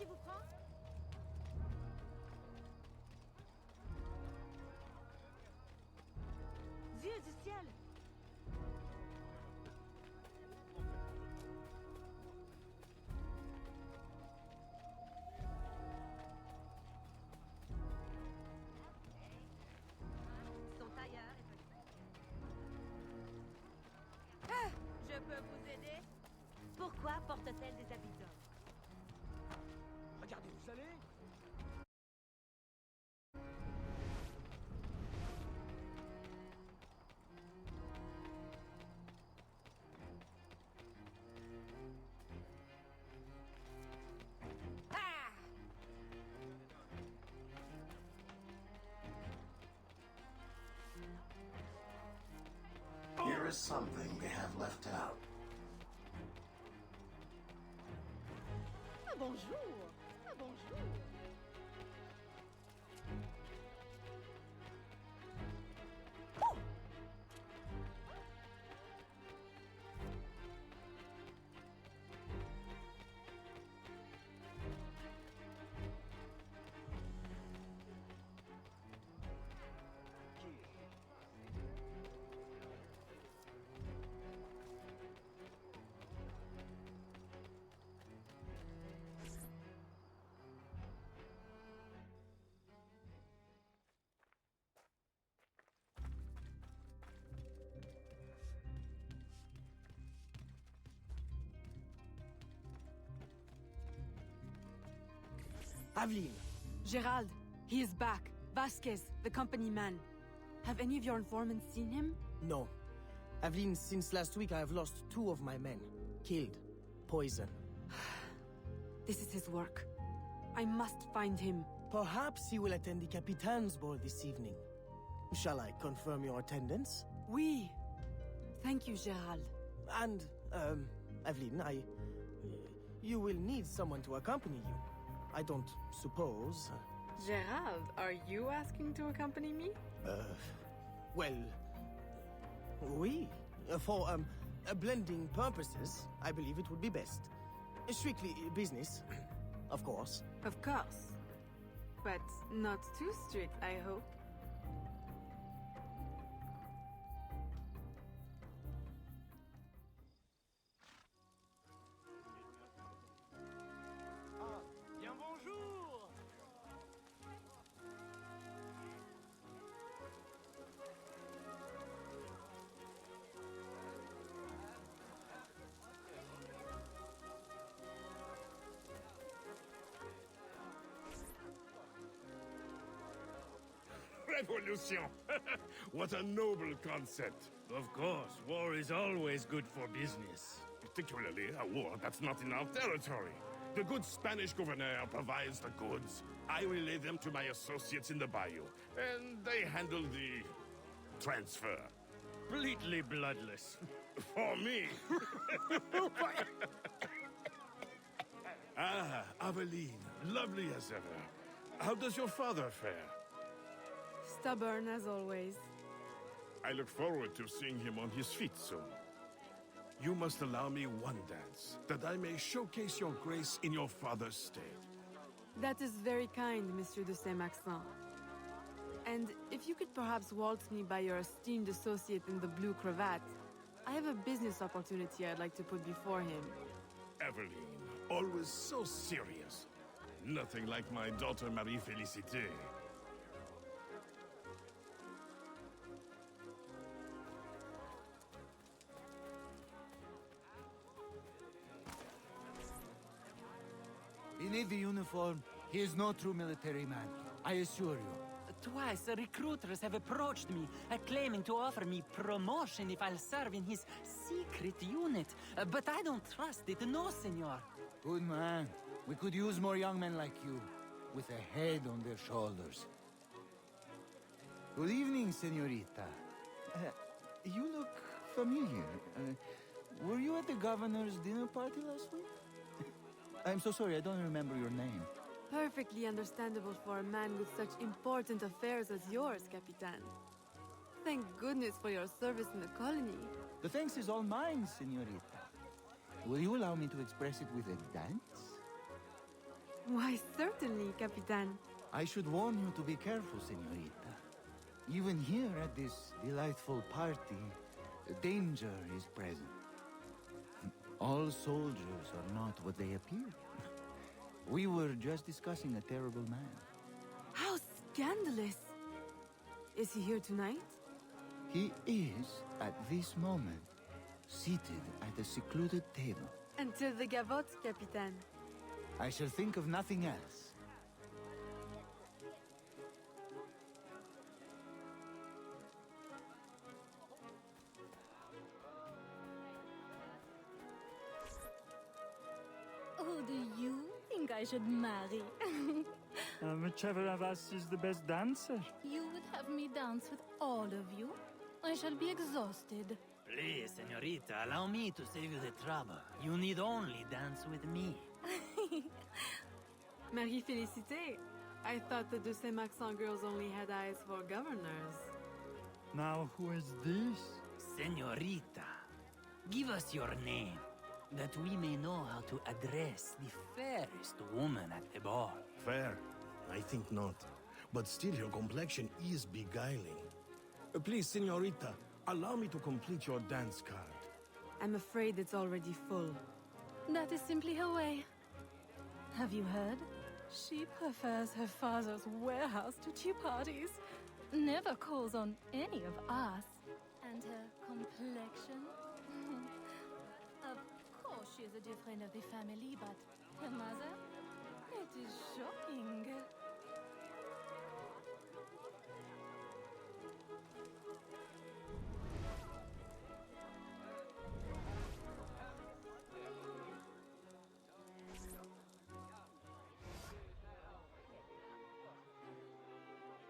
qui vous prend? Dieu du ciel! Son tailleur est un... Je peux vous aider? Pourquoi porte-t-elle des habits d'homme? Regardez, vous allez? Here is something they have left out. Ah bonjour! Ah bonjour! Aveline! Gerald, he is back. Vasquez, the company man. Have any of your informants seen him? No. Aveline, since last week I have lost 2 of my men. Killed. Poison. This is his work. I must find him. Perhaps he will attend the Capitan's ball this evening. Shall I confirm your attendance? Oui. Thank you, Gerald. And, Aveline, you will need someone to accompany you. I don't suppose... Gerald, are you asking to accompany me? Well... Oui. For, blending purposes, I believe it would be best. Strictly business, of course. Of course. But not too strict, I hope. Bien bonjour! Revolution! What a noble concept. Of course, war is always good for business. Particularly a war that's not in our territory. The good Spanish governor provides the goods. I relay them to my associates in the bayou, and they handle the transfer. Completely bloodless. For me. Ah, Aveline, lovely as ever. How does your father fare? Stubborn as always. I look forward to seeing him on his feet soon. You must allow me one dance, that I may showcase your grace in your father's stead. That is very kind, Monsieur de Saint-Maxent. And if you could perhaps waltz me by your esteemed associate in the blue cravat, I have a business opportunity I'd like to put before him. Eveline, always so serious. Nothing like my daughter Marie-Félicité. Beneath the uniform, he is no true military man, I assure you. Twice, recruiters have approached me, claiming to offer me promotion if I'll serve in his secret unit. But I don't trust it, no, senor. Good man. We could use more young men like you, with a head on their shoulders. Good evening, senorita. You look familiar. Were you at the governor's dinner party last week? I'm so sorry, I don't remember your name. Perfectly understandable for a man with such important affairs as yours, Capitan. Thank goodness for your service in the colony. The thanks is all mine, senorita. Will you allow me to express it with a dance? Why, certainly, Capitan. I should warn you to be careful, senorita. Even here at this delightful party, danger is present. All soldiers are not what they appear. We were just discussing a terrible man. How scandalous! Is he here tonight? He is, at this moment, seated at a secluded table. Until the gavotte, Capitan. I shall think of nothing else. Who do you think I should marry? Whichever of us is the best dancer. You would have me dance with all of you? I shall be exhausted. Please, senorita, allow me to save you the trouble. You need only dance with me. Marie Félicité. I thought the de Saint-Maxent girls only had eyes for governors. Now who is this? Senorita, give us your name, that we may know how to address the fairest woman at the ball. Fair? I think not. But still, your complexion is beguiling. Please, senorita, allow me to complete your dance card. I'm afraid it's already full. That is simply her way. Have you heard? She prefers her father's warehouse to tea parties. Never calls on any of us. And her complexion? Of course she is a dear friend of the family, but her mother? It is shocking.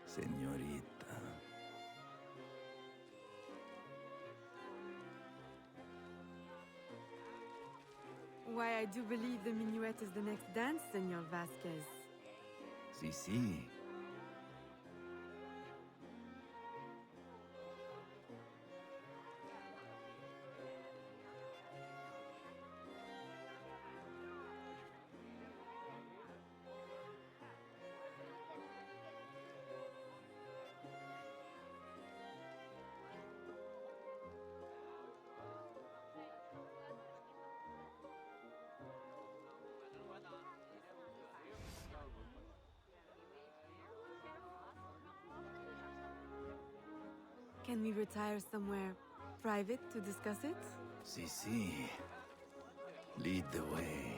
Senorita. Why, I do believe the minuet is the next dance, Senor Vasquez. Si. Can we retire somewhere private to discuss it? Si. Lead the way.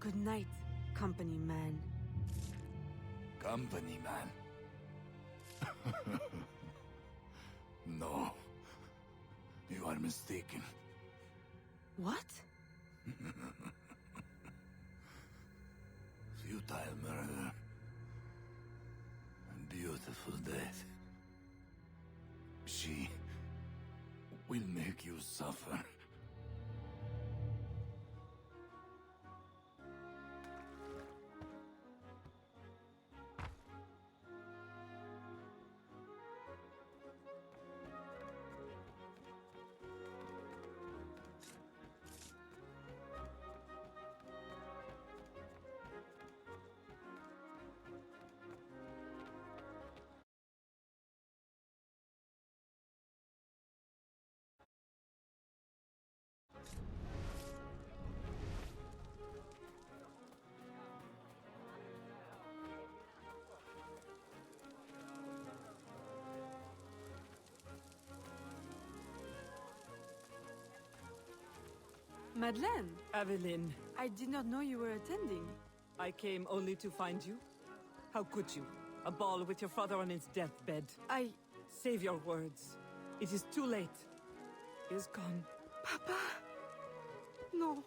Good night, company man. Company man. No. You are mistaken. What? Futile murder. A beautiful death. She will make you suffer. Madeleine, Aveline, I did not know you were attending. I came only to find you. How could you? A ball with your father on his deathbed. Save your words. It is too late. He is gone. Papa! No.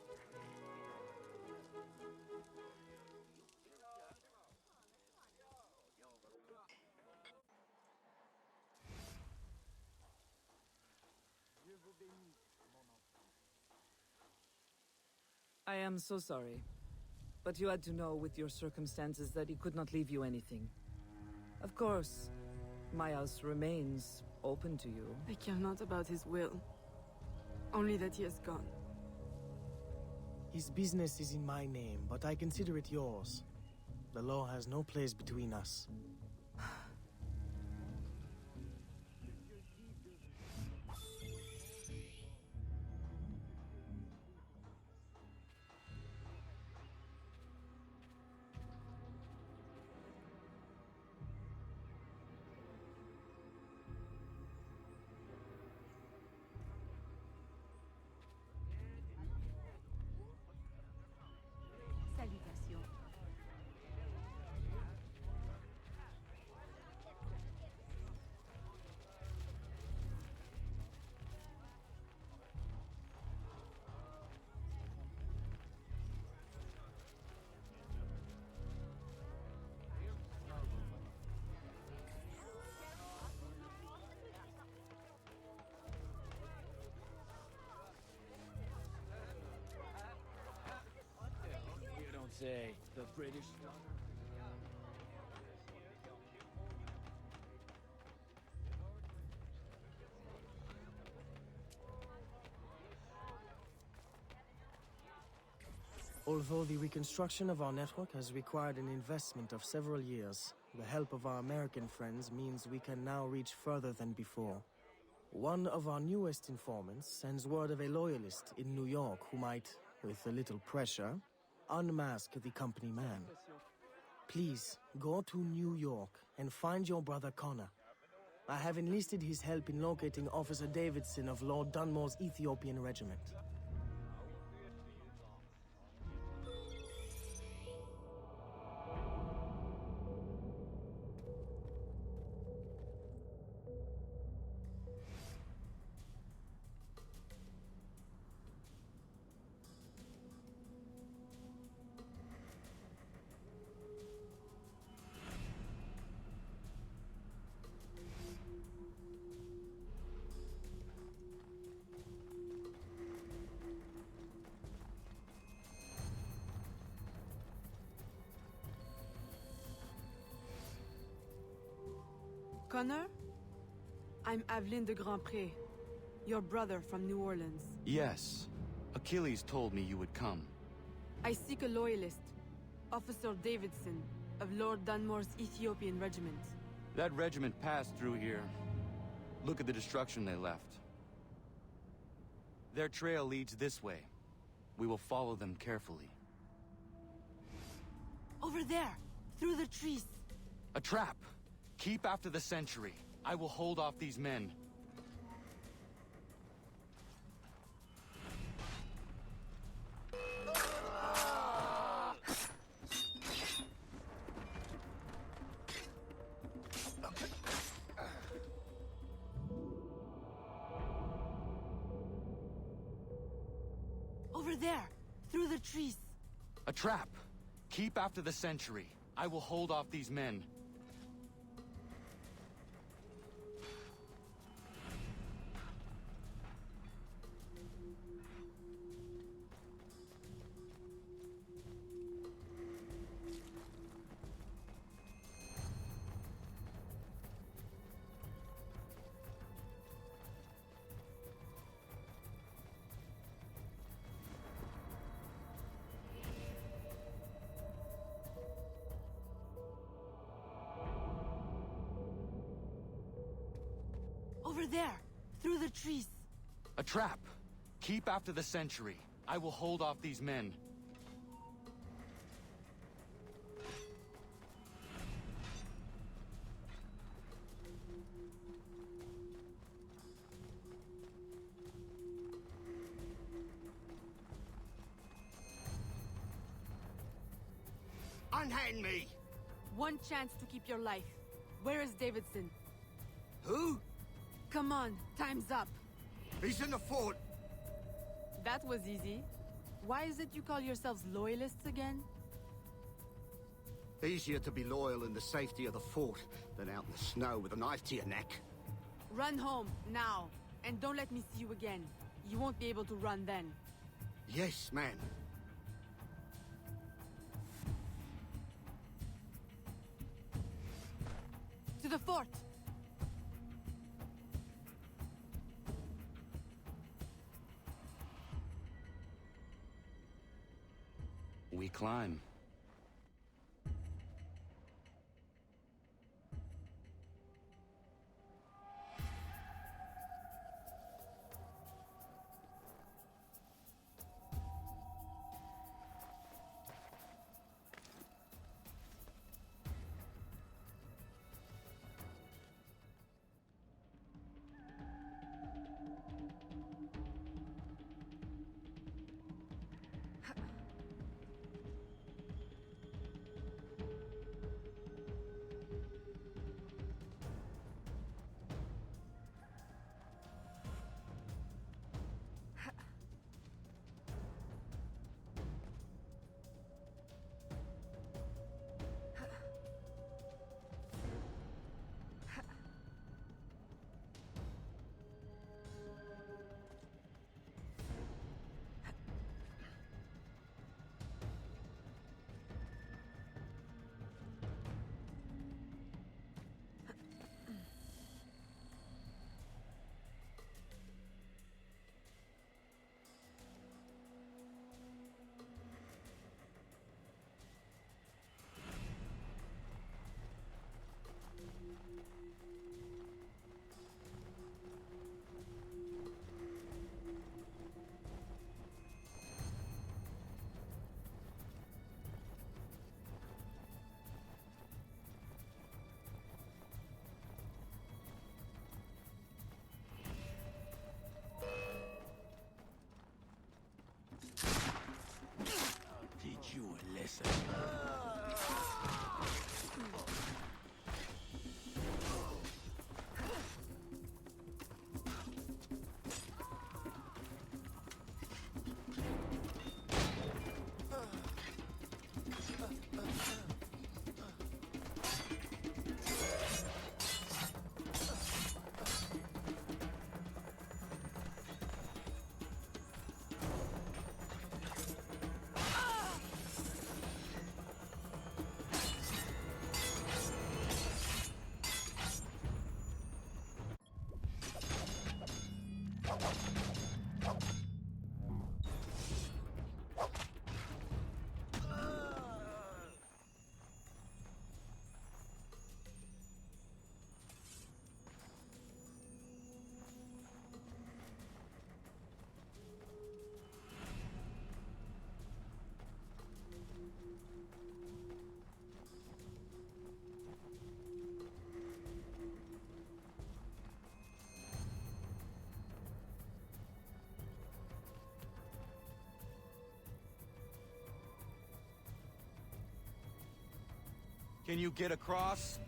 I am so sorry. But you had to know with your circumstances that he could not leave you anything. Of course, my house remains open to you. I care not about his will. Only that he has gone. His business is in my name, but I consider it yours. The law has no place between us. Salutations. You don't say. The British... Although the reconstruction of our network has required an investment of several years, the help of our American friends means we can now reach further than before. One of our newest informants sends word of a loyalist in New York who might, with a little pressure, unmask the company man. Please, go to New York and find your brother Connor. I have enlisted his help in locating Officer Davidson of Lord Dunmore's Ethiopian regiment. Connor? I'm Aveline de Grandpré, your brother from New Orleans. Yes. Achilles told me you would come. I seek a loyalist, Officer Davidson, of Lord Dunmore's Ethiopian regiment. That regiment passed through here. Look at the destruction they left. Their trail leads this way. We will follow them carefully. Over there! Through the trees! A trap! Keep after the sentry. I will hold off these men. Over there! Through the trees! A trap! Keep after the sentry. I will hold off these men. Over there! Through the trees! A trap! Keep after the sentry. I will hold off these men. Unhand me! One chance to keep your life. Where is Davidson? Who? Come on, time's up. He's in the fort. That was easy. Why is it you call yourselves loyalists again? Easier to be loyal in the safety of the fort than out in the snow with a knife to your neck. Run home, now. And don't let me see you again. You won't be able to run then. Yes, ma'am. To the fort! We climb. Teach you a lesson. Can you get across?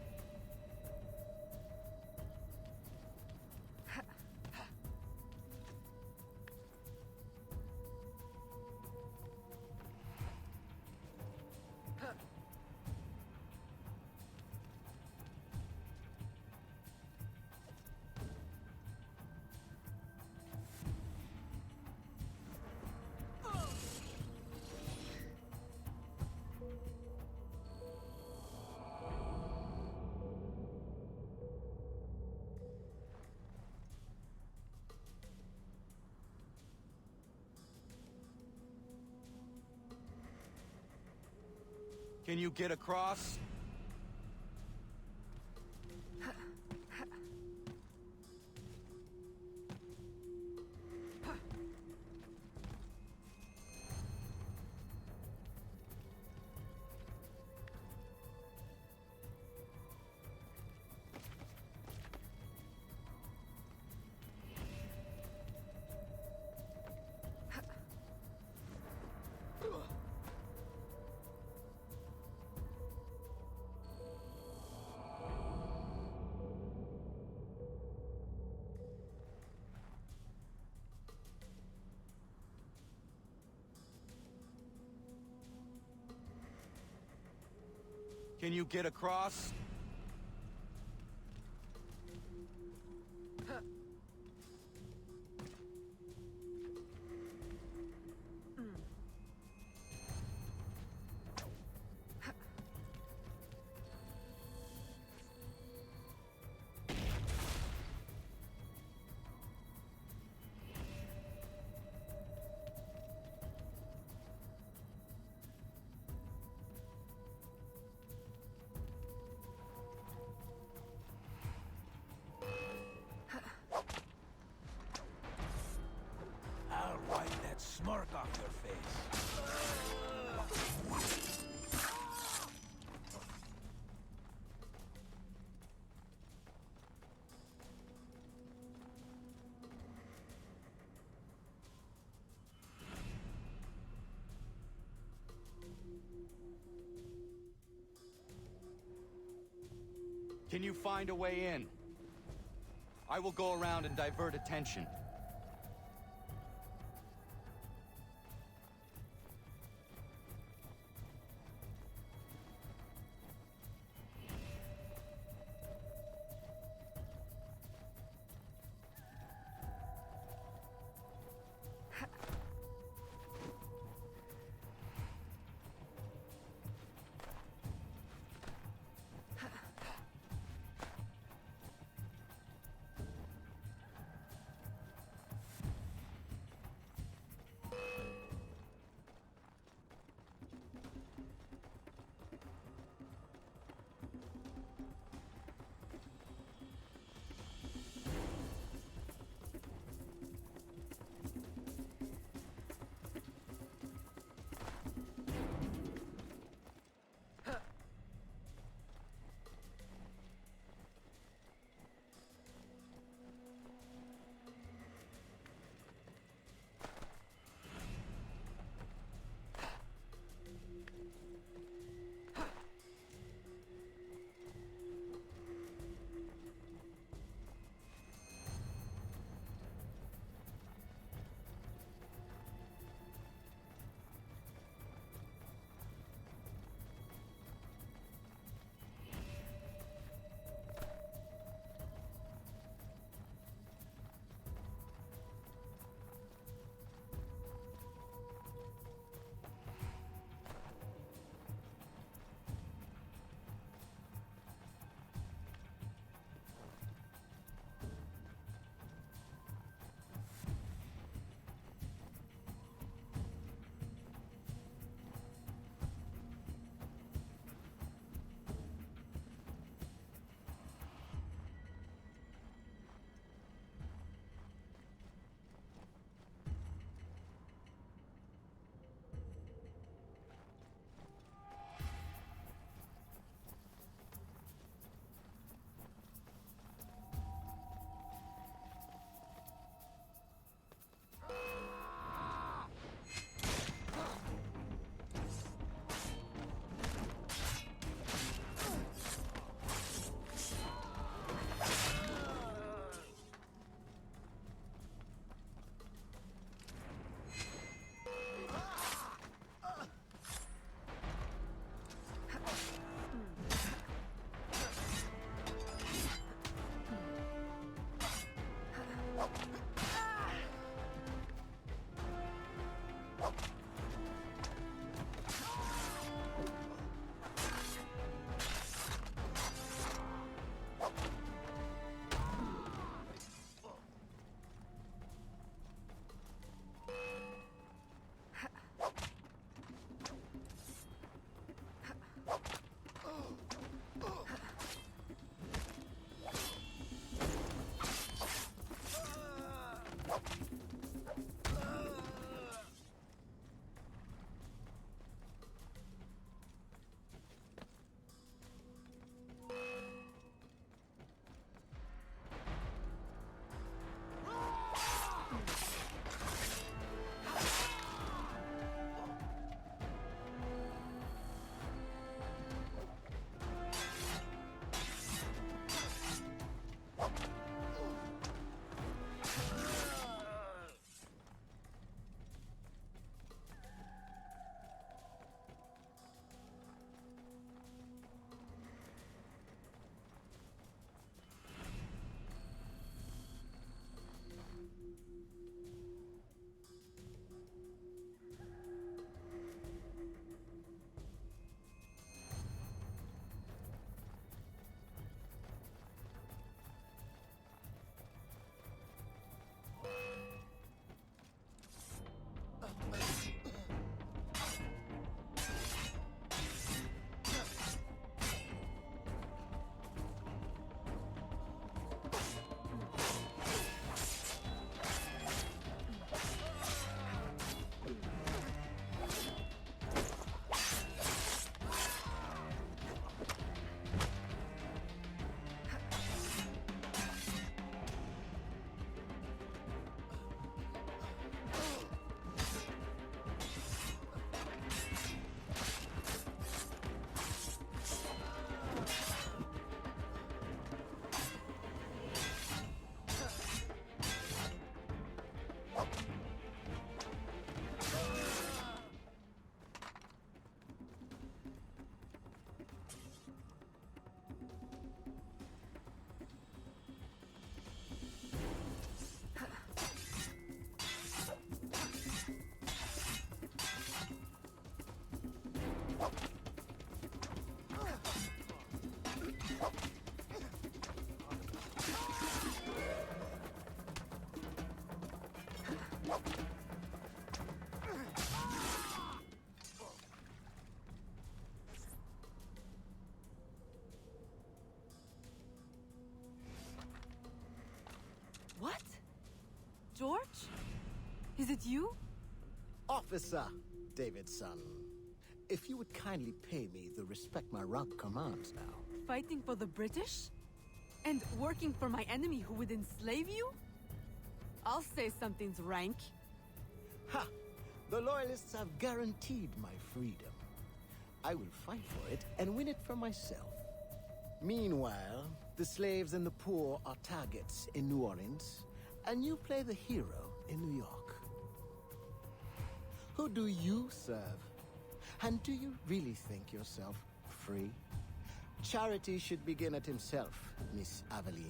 Can you get across? Can you get across? I'll wipe that smirk off your face. Can you find a way in? I will go around and divert attention. Is it you? Officer Davidson, if you would kindly pay me the respect my rank commands now. Fighting for the British? And working for my enemy who would enslave you? I'll say something's rank. Ha! The Loyalists have guaranteed my freedom. I will fight for it and win it for myself. Meanwhile, the slaves and the poor are targets in New Orleans, and you play the hero in New York. Who do you serve? And do you really think yourself free? Charity should begin at himself, Miss Aveline.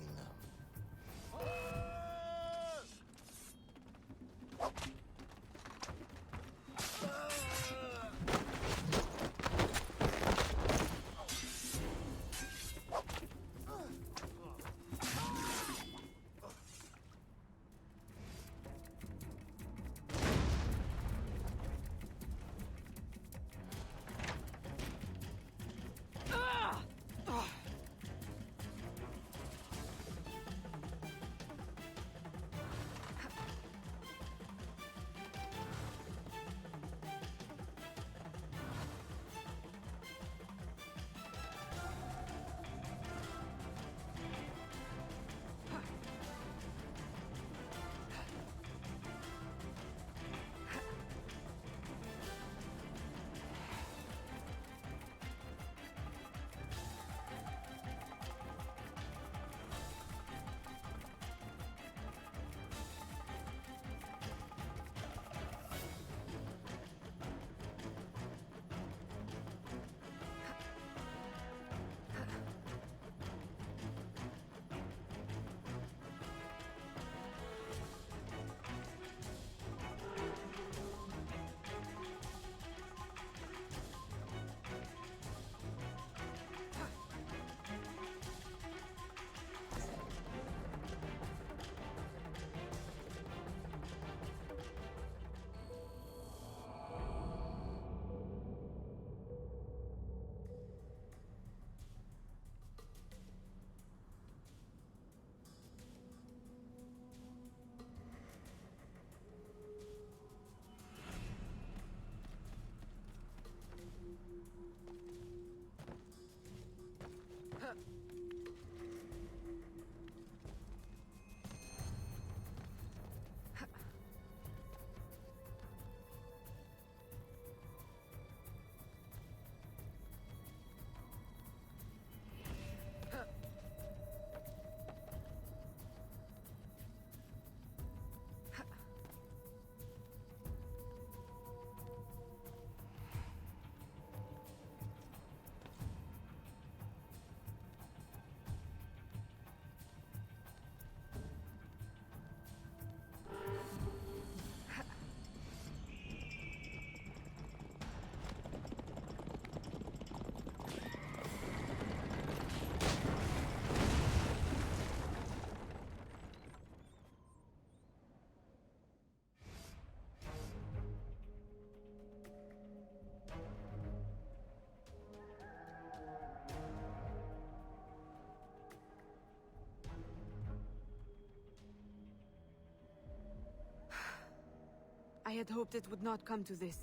I had hoped it would not come to this.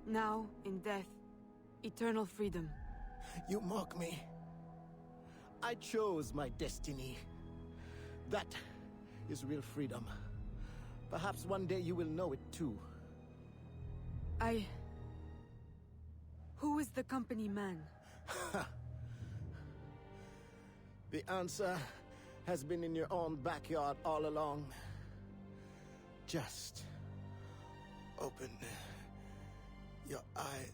Now, in death, eternal freedom. You mock me. I chose my destiny. That is real freedom. Perhaps one day you will know it too. Who is the company man? The answer has been in your own backyard all along. Just open your eyes.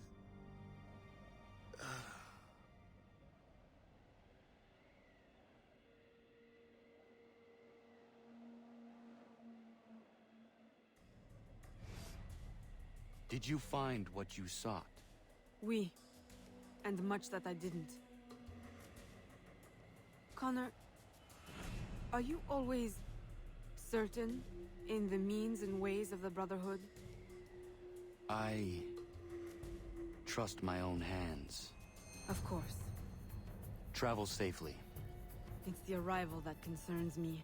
Did you find what you sought? Oui. And much that I didn't. Connor, are you always certain in the means and ways of the Brotherhood? I trust my own hands. Of course. Travel safely. It's the arrival that concerns me.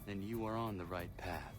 Then you are on the right path.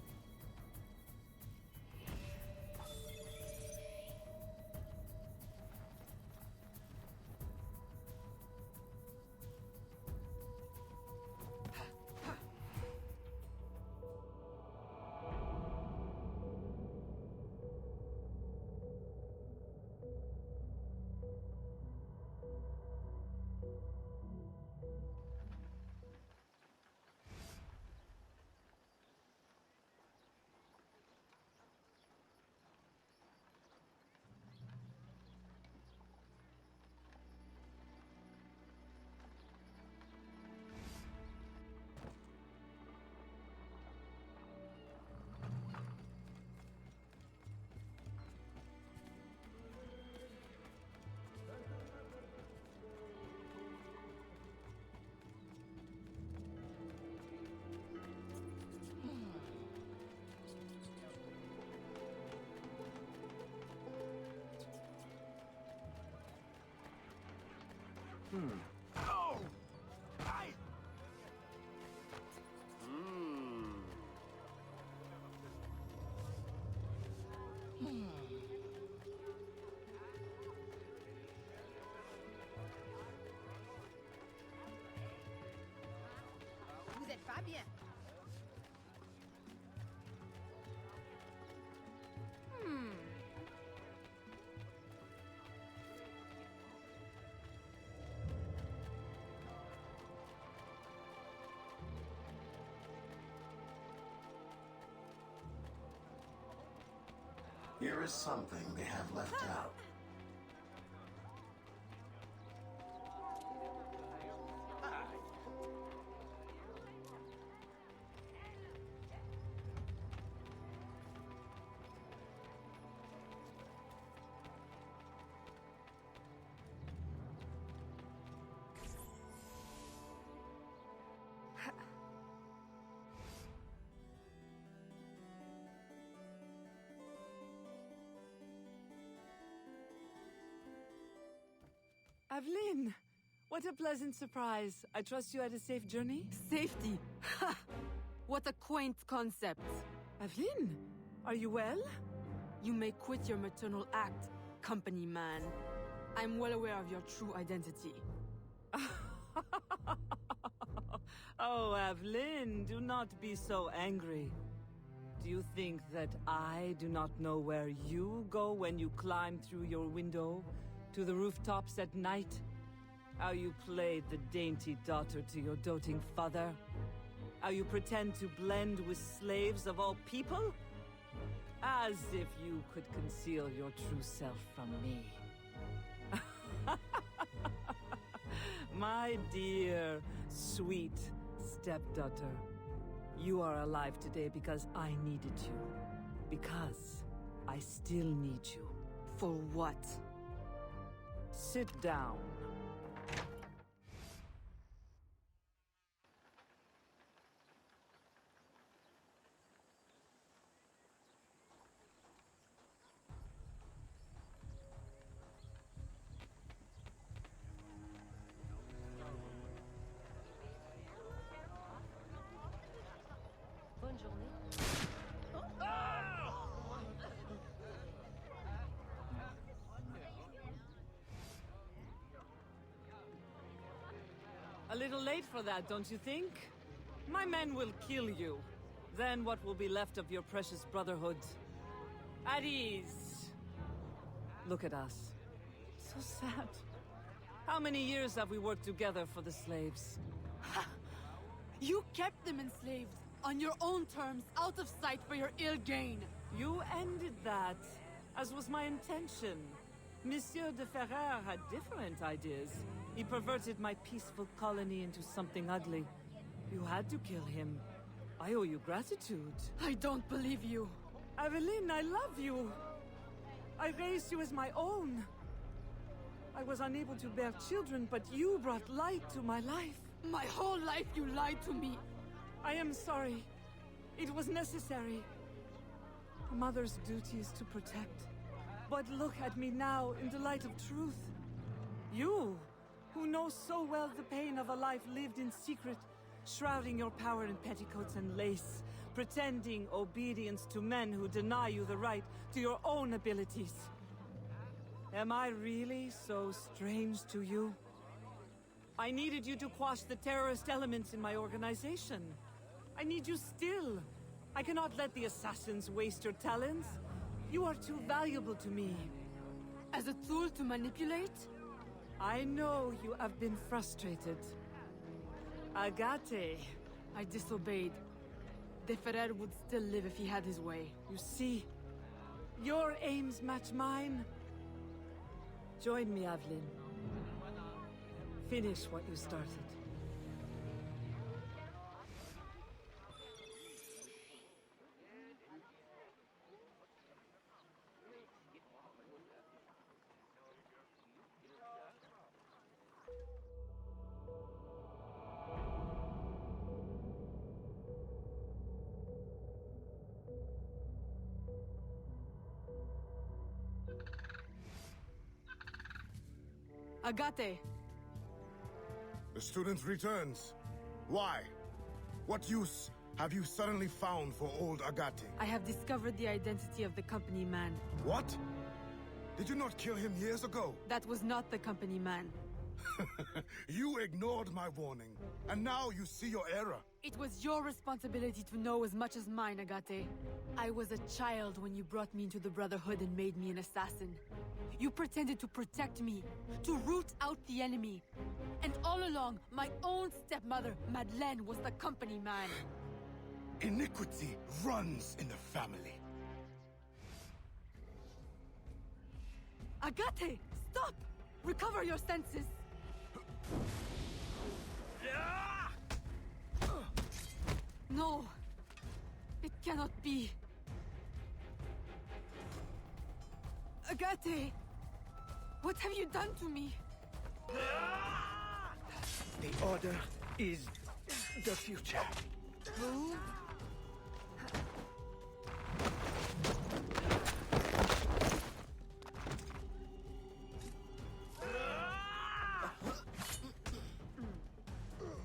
Oh! I... Vous êtes pas bien. Here is something they have left out. Aveline! What a pleasant surprise. I trust you had a safe journey? Safety! Ha! What a quaint concept. Aveline, are you well? You may quit your maternal act, company man. I'm well aware of your true identity. Oh, Aveline, do not be so angry. Do you think that I do not know where you go when you climb through your window to the rooftops at night? How you played the dainty daughter to your doting father? How you pretend to blend with slaves of all people? As if you could conceal your true self from me. My dear, sweet stepdaughter, you are alive today because I needed you. Because I still need you. For what? Sit down. Bonne journée. A little late for that, don't you think? My men will kill you. Then what will be left of your precious brotherhood? At ease. Look at us. So sad. How many years have we worked together for the slaves? You kept them enslaved, on your own terms, out of sight for your ill gain. You ended that, as was my intention. Monsieur de Ferrer had different ideas. He perverted my peaceful colony into something ugly. You had to kill him. I owe you gratitude. I don't believe you. Aveline, I love you. I raised you as my own. I was unable to bear children, but you brought light to my life. My whole life you lied to me. I am sorry. It was necessary. A mother's duty is to protect. But look at me now in the light of truth. You, who know so well the pain of a life lived in secret, shrouding your power in petticoats and lace, pretending obedience to men who deny you the right to your own abilities. Am I really so strange to you? I needed you to quash the terrorist elements in my organization. I need you still. I cannot let the assassins waste your talents. You are too valuable to me. As a tool to manipulate? I know you have been frustrated. Agate. I disobeyed. De Ferrer would still live if he had his way. You see, your aims match mine. Join me, Aveline. Finish what you started. Agate! The student returns. Why? What use have you suddenly found for old Agate? I have discovered the identity of the company man. What? Did you not kill him years ago? That was not the company man. You ignored my warning, and now you see your error. It was your responsibility to know as much as mine, Agate. I was a child when you brought me into the Brotherhood and made me an assassin. You pretended to protect me, to root out the enemy. And all along, my own stepmother, Madeleine, was the company man. Iniquity runs in the family. Agate, stop! Recover your senses! No! It cannot be! Agate! What have you done to me? The Order is the future. Who?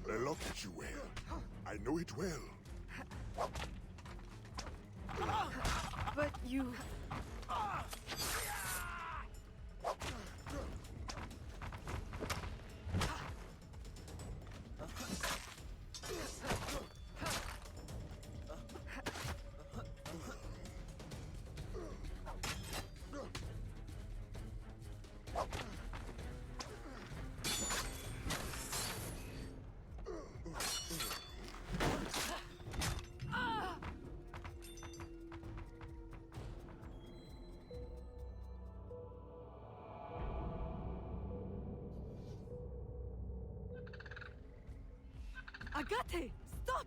They look at you well. I know it well. But you... Agate! Stop!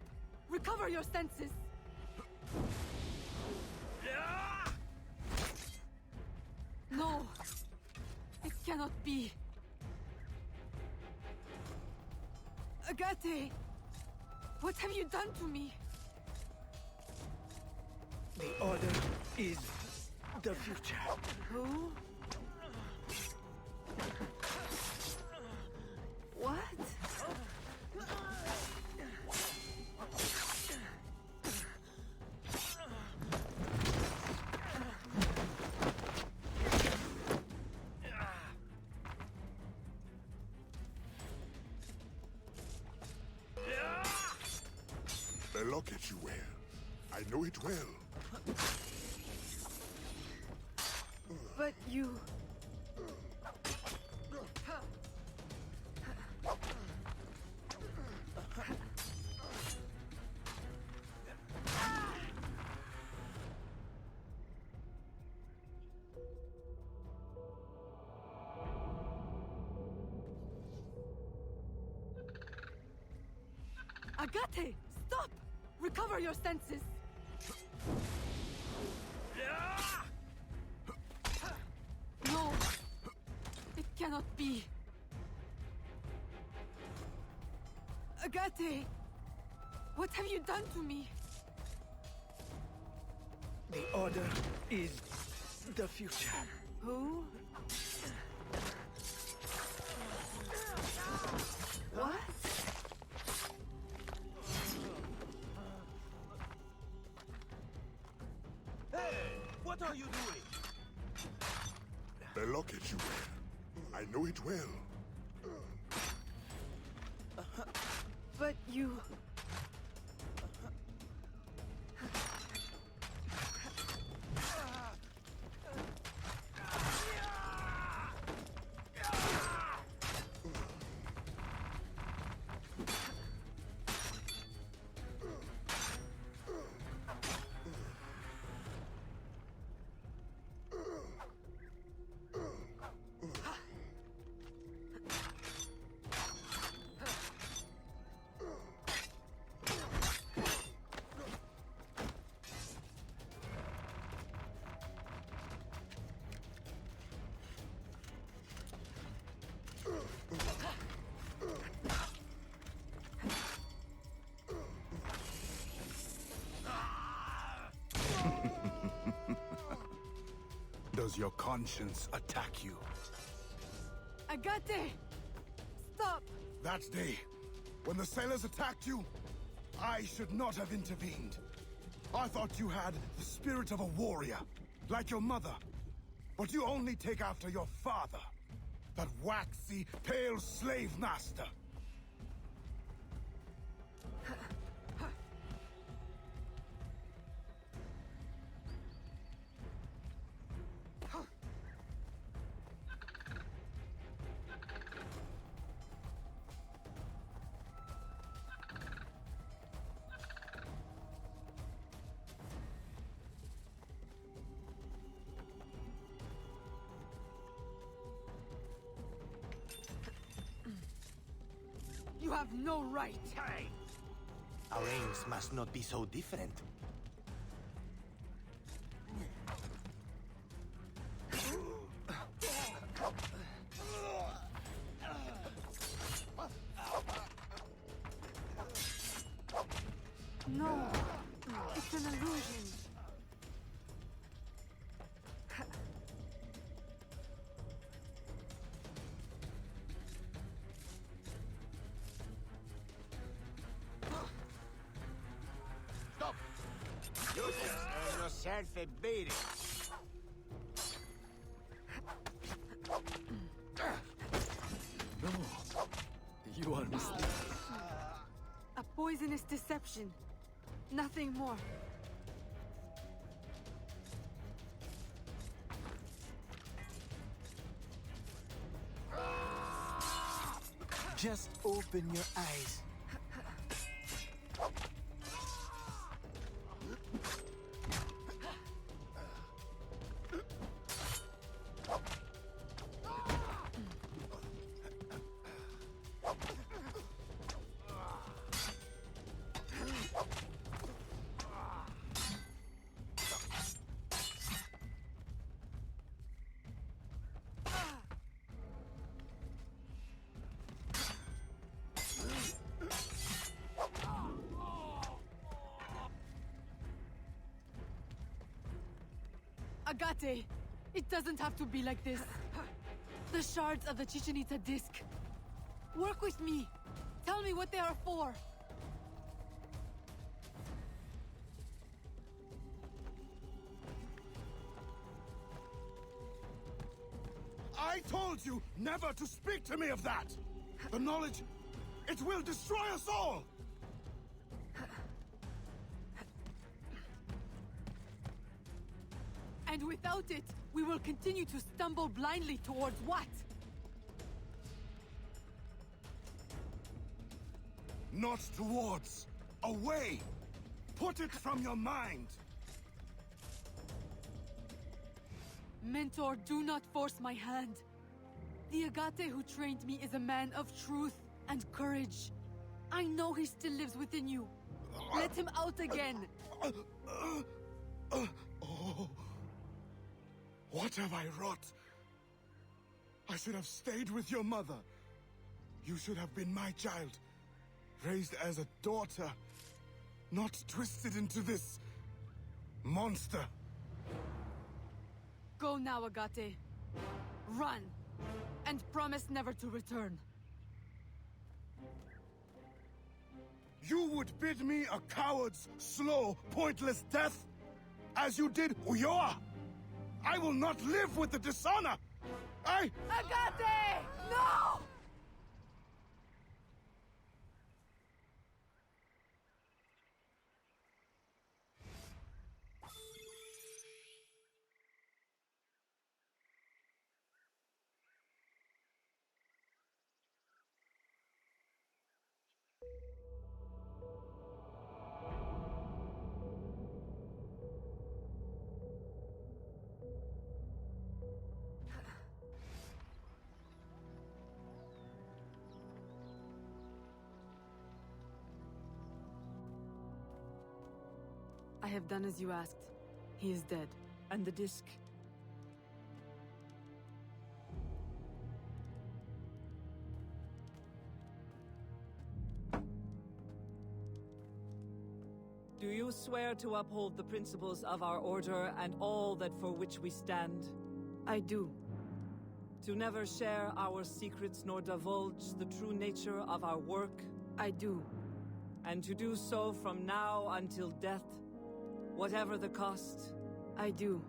Recover your senses! No! It cannot be! Agate! What have you done to me? The Order is the future. Who? What? They look at you well. I know it well. But you... Agate! Stop! Recover your senses! No! It cannot be! Agate! What have you done to me? The Order is the future. Who? What? What are you doing? They look at you well. I know it well. But you... Does your conscience attack you? Agate! Stop! That day, when the sailors attacked you, I should not have intervened. I thought you had the spirit of a warrior, like your mother. But you only take after your father, that waxy, pale slave master. You have no right! Our aims must not be so different. No! It's an illusion! Stop! You just earned yourself a beating. No. You are mistaken. A poisonous deception. Nothing more. Just open your eyes. Agate! It doesn't have to be like this. The shards of the Chichen Itza disc. Work with me. Tell me what they are for. I told you never to speak to me of that! The knowledge, it will destroy us all! And without it, we will continue to stumble blindly towards what? Not towards. Away! Put it from your mind! Mentor, do not force my hand. The Agate who trained me is a man of truth and courage. I know he still lives within you. Let him out again! Oh. What have I wrought? I should have stayed with your mother. You should have been my child. Raised as a daughter. Not twisted into this monster. Go now, Agate. Run! And promise never to return. You would bid me a coward's, slow, pointless death? As you did Ulloa? I will not live with the dishonor! Agate! No! I have done as you asked. He is dead. And the disc? Do you swear to uphold the principles of our order and all that for which we stand? I do. To never share our secrets nor divulge the true nature of our work? I do. And to do so from now until death, whatever the cost? I do.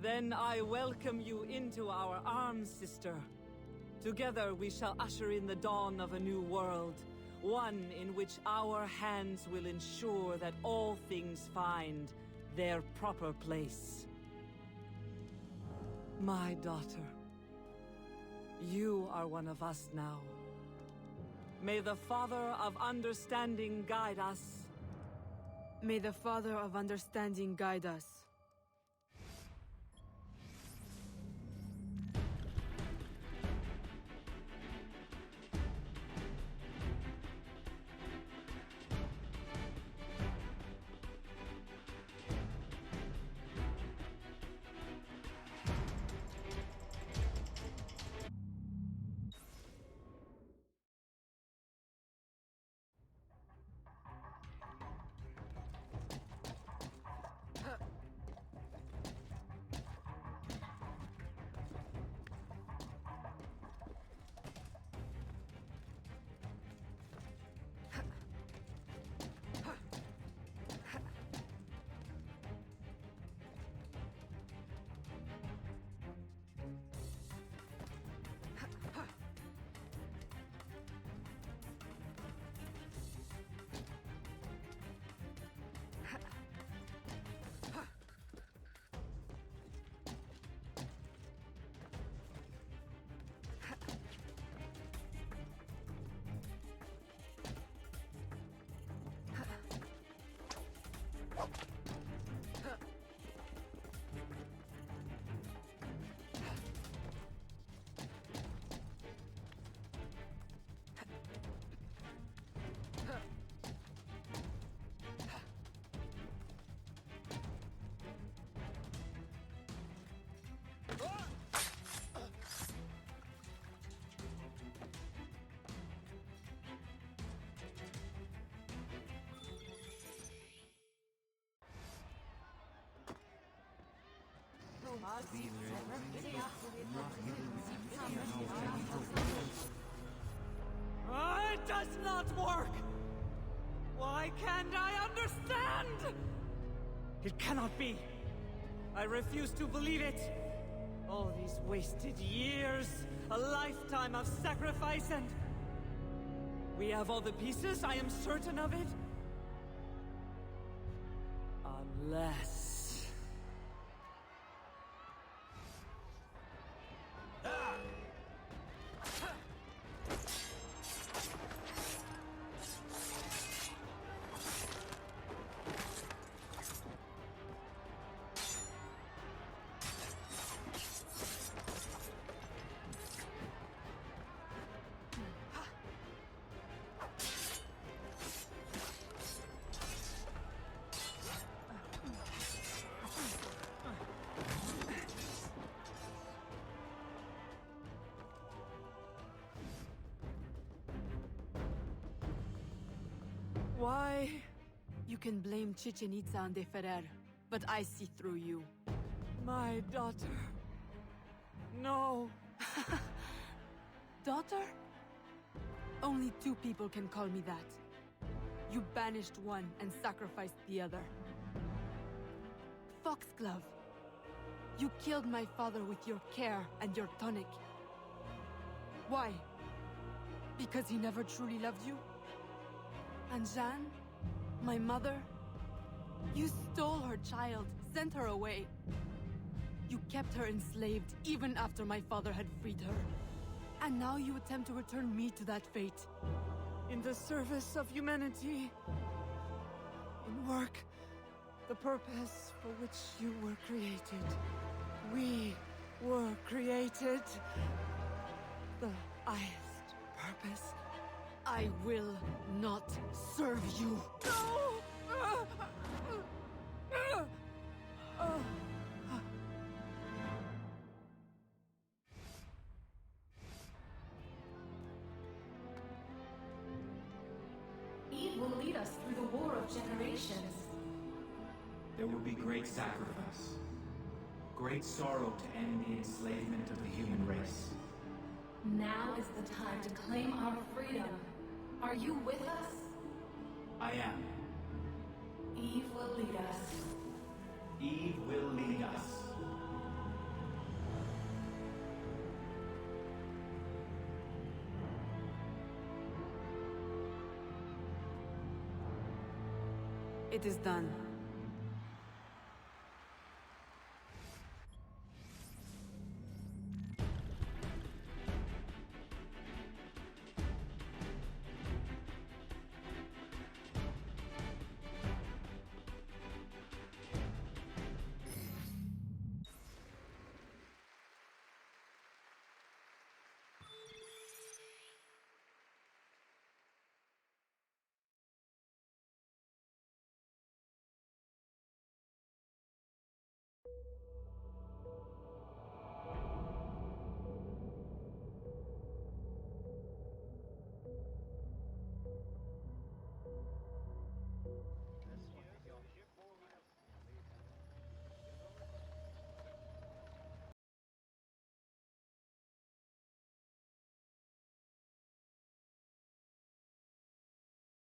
Then I welcome you into our arms, sister. Together we shall usher in the dawn of a new world, one in which our hands will ensure that all things find their proper place. My daughter, you are one of us now. May the Father of Understanding guide us. May the Father of Understanding guide us. It does not work! Why can't I understand? It cannot be. I refuse to believe it. All these wasted years, a lifetime of sacrifice, and... we have all the pieces, I am certain of it. Unless... Why? You can blame Chichen Itza and De Ferrer, but I see through you. My daughter... No. Daughter? Only two people can call me that. You banished one and sacrificed the other. Foxglove. You killed my father with your care and your tonic. Why? Because he never truly loved you? And Jeanne, my mother, you stole her child, sent her away. You kept her enslaved even after my father had freed her. And now you attempt to return me to that fate. In the service of humanity. In work, the purpose for which you were created. We were created. The highest purpose. I will not serve you. No! Eve will lead us through the war of generations. There will be great sacrifice. great sorrow to end the enslavement of the human race. Now is the time to claim our freedom. Are you with us? I am. Eve will lead us. Eve will lead us. It is done.